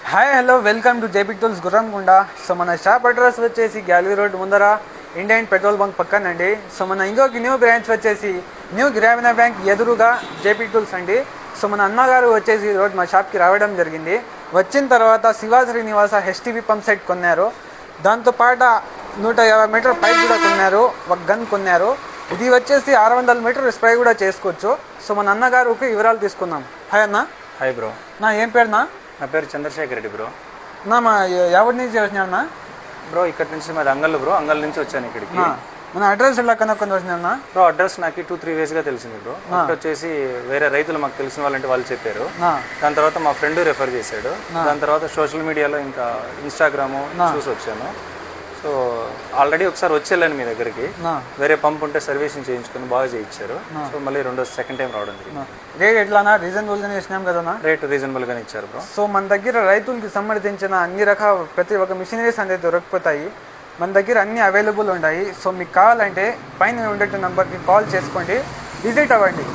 Hi hello welcome to JP tools Gurramkonda. So మన shop address వచ్చేసి gallery road ముందర Indian petrol bunk పక్కనండి. So మన ఇంకొక న్యూ బ్రాంచ్ వచ్చేసి న్యూ గ్రామీణ బ్యాంక్ ఎదురుగా జేపీ టూల్స్ అండి. సో మన అన్నగారు వచ్చేసి ఈరోజు మా షాప్కి రావడం జరిగింది. వచ్చిన తర్వాత Shiva Srinivasa HTV pump set కొన్నారు. దాంతోపాటు 150 మీటర్ పైప్ కూడా కొన్నారు, ఒక గన్ కొన్నారు. ఇది వచ్చేసి 600 మీటర్ స్ప్రే కూడా చేసుకోవచ్చు. సో మన అన్నగారికి వివరాలు తీసుకుందాం. హాయ్ అన్న. Hi bro. నా ఏం పేరునా? నా పేరు చంద్రశేఖర్ రెడ్డి బ్రో. నా మా ఎవరి నుంచి వచ్చినా బ్రో? ఇక్కడ నుంచి మాది అంగల్ బ్రో. అంగల్ నుంచి వచ్చాను ఇక్కడికి. మన అడ్రస్ ఎలా కనుక్కొని వచ్చినా బ్రో? అడ్రస్ నాకు 2-3 డేస్గా తెలిసింది బ్రో. అప్పుడు వచ్చేసి వేరే రైతులు మాకు తెలిసిన వాళ్ళంటే వాళ్ళు చెప్పారు. దాని తర్వాత మా ఫ్రెండ్ రెఫర్ చేశాడు. దాని తర్వాత సోషల్ మీడియాలో ఇంకా ఇన్స్టాగ్రామ్ చూసి వచ్చాను. సో ఆల్రెడీ ఒకసారి వచ్చేళ్ళాను మీ దగ్గరికి. వేరే పంప్ ఉంటే సర్వీసింగ్ చేయించుకొని బాగా చేయించారు. సో మళ్ళీ సెకండ్ టైం రావడం జరిగింది. రేట్ ఎట్లానా? రీజనబుల్గానే ఇచ్చినాం కదా? రేట్ రీజనబుల్గానే ఇచ్చారు బ్రో. సో మన దగ్గర రైతులకి సంబంధించిన అన్ని రకాల ప్రతి ఒక్క మిషనరీస్ అనేది దొరికిపోతాయి. మన దగ్గర అన్ని అవైలబుల్ ఉంటాయి. సో మీకు కావాలంటే పైన ఉండే నెంబర్కి కాల్ చేసుకోండి, విజిట్ అవ్వండి.